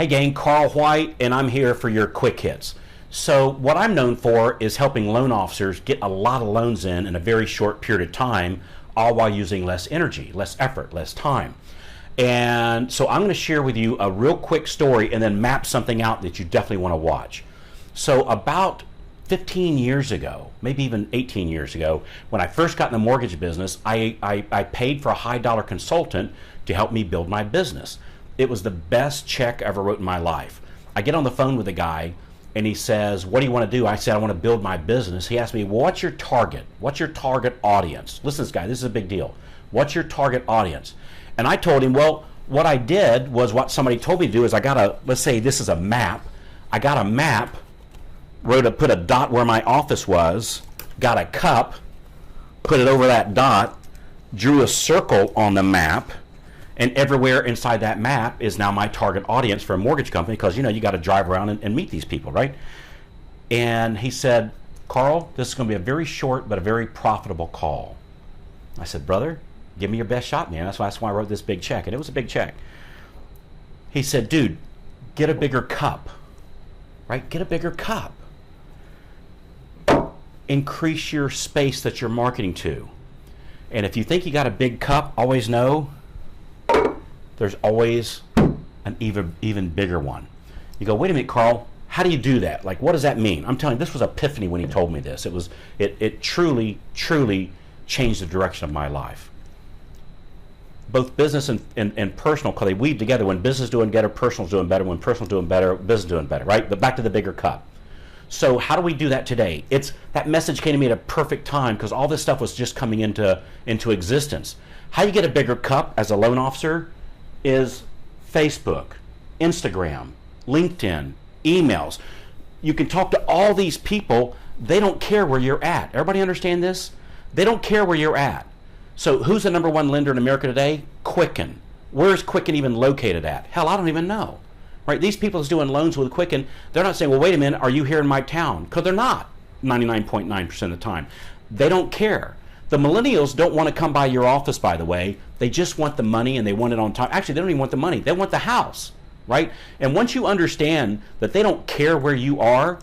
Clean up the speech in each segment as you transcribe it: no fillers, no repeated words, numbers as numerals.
Hey gang, Carl White, and I'm here for your quick hits. So what I'm known for is helping loan officers get a lot of loans in a very short period of time, all while using less energy, less effort, less time. And so I'm going to share with you a real quick story and then map something out that you definitely want to watch. So about 15 years ago, maybe even 18 years ago, when I first got in the mortgage business, I paid for a high dollar consultant to help me build my business. It was the best check I ever wrote in my life. I get on the phone with a guy and he says, what do you want to do? I said, I want to build my business. He asked me, well, what's your target? What's your target audience? Listen to this guy, this is a big deal. What's your target audience? And I told him, well, what I did was what somebody told me to do is let's say this is a map. I got a map, put a dot where my office was, got a cup, put it over that dot, drew a circle on the map, and everywhere inside that map is now my target audience for a mortgage company because, you got to drive around and meet these people, right? And he said, Carl, this is going to be a very short but a very profitable call. I said, brother, give me your best shot, man. That's why I wrote this big check, and it was a big check. He said, dude, get a bigger cup, right? Get a bigger cup. Increase your space that you're marketing to. And if you think you got a big cup, always know there's always an even bigger one. You go, wait a minute, Carl, how do you do that? Like, what does that mean? I'm telling you, this was epiphany when he told me this. It truly changed the direction of my life. Both business and personal, because they weave together. When business is doing better, personal is doing better. When personal is doing better, business is doing better, right? But back to the bigger cup. So how do we do that today? That message came to me at a perfect time because all this stuff was just coming into existence. How you get a bigger cup as a loan officer is Facebook, Instagram, LinkedIn, emails. You can talk to all these people. They don't care where you're at. Everybody understand this? They don't care where you're at. So who's the number one lender in America today? Quicken. Where's Quicken even located at? Hell, I don't even know. Right? These people that's doing loans with Quicken, they're not saying, well, wait a minute, are you here in my town? Because they're not 99.9% of the time. They don't care. The millennials don't want to come by your office, by the way. They just want the money and they want it on time. Actually, they don't even want the money. They want the house, right? And once you understand that they don't care where you are,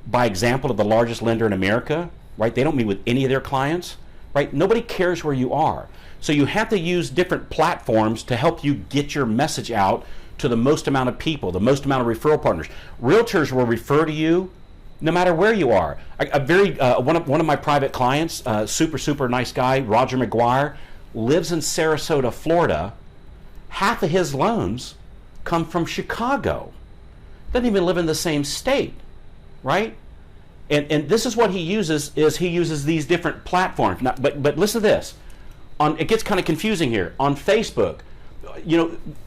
by example of the largest lender in America, right? They don't meet with any of their clients, right? Nobody cares where you are. So you have to use different platforms to help you get your message out to the most amount of people, the most amount of referral partners. Realtors will refer to you no matter where you are. One of my private clients, super nice guy, Roger McGuire, lives in Sarasota, Florida. Half of his loans come from Chicago. Doesn't even live in the same state, right? And this is what he uses, he uses these different platforms. Now, but listen to this. It gets kind of confusing here. On Facebook,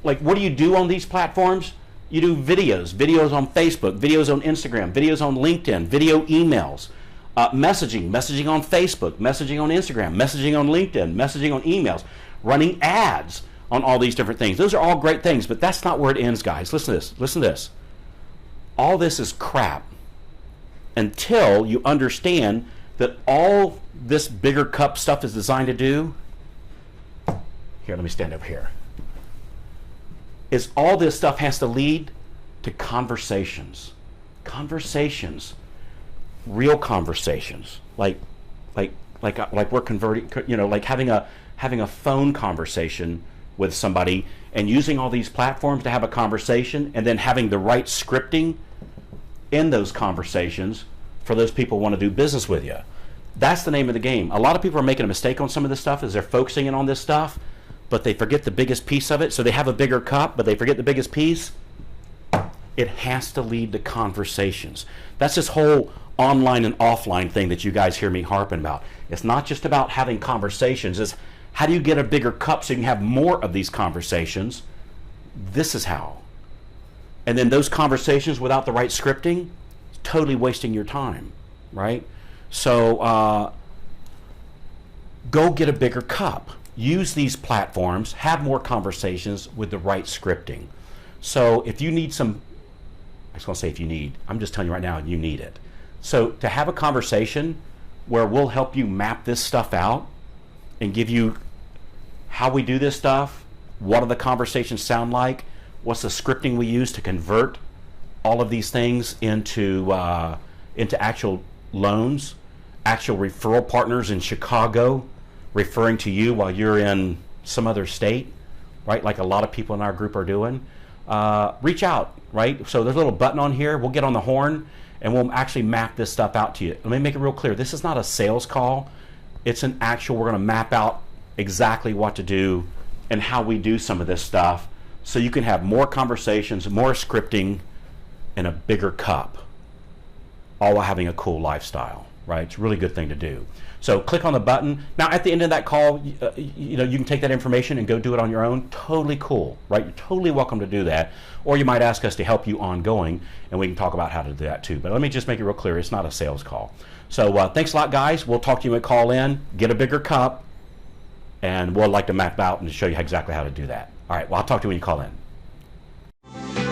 like what do you do on these platforms? You do videos on Facebook, videos on Instagram, videos on LinkedIn, video emails, messaging on Facebook, messaging on Instagram, messaging on LinkedIn, messaging on emails, running ads on all these different things. Those are all great things, but that's not where it ends, guys. Listen to this. All this is crap until you understand that all this bigger cup stuff is designed to do. Here, let me stand over here. Is all this stuff has to lead to conversations, real conversations, like we're converting, like having a phone conversation with somebody and using all these platforms to have a conversation and then having the right scripting in those conversations for those people who want to do business with you. That's the name of the game. A lot of people are making a mistake on some of this stuff as they're focusing in on this stuff, but they forget the biggest piece of it. So they have a bigger cup, but they forget the biggest piece. It has to lead to conversations. That's this whole online and offline thing that you guys hear me harping about. It's not just about having conversations. It's how do you get a bigger cup so you can have more of these conversations? This is how. And then those conversations without the right scripting, totally wasting your time, right? So go get a bigger cup. Use these platforms, have more conversations with the right scripting. So if you need some, I was going to say if you need, I'm just telling you right now, you need it. So to have a conversation where we'll help you map this stuff out and give you how we do this stuff, what do the conversations sound like, what's the scripting we use to convert all of these things into actual loans, actual referral partners in Chicago referring to you while you're in some other state, right? Like a lot of people in our group are doing. Reach out, right? So there's a little button on here. We'll get on the horn and we'll actually map this stuff out to you. Let me make it real clear. This is not a sales call. It's an actual, we're going to map out exactly what to do and how we do some of this stuff so you can have more conversations, more scripting, and a bigger cup, all while having a cool lifestyle, right? It's a really good thing to do. So click on the button. Now at the end of that call, you can take that information and go do it on your own. Totally cool, right? You're totally welcome to do that. Or you might ask us to help you ongoing, and we can talk about how to do that too. But let me just make it real clear, it's not a sales call. So thanks a lot, guys. We'll talk to you when we call in, get a bigger cup, and we'll like to map out and show you exactly how to do that. All right, well, I'll talk to you when you call in.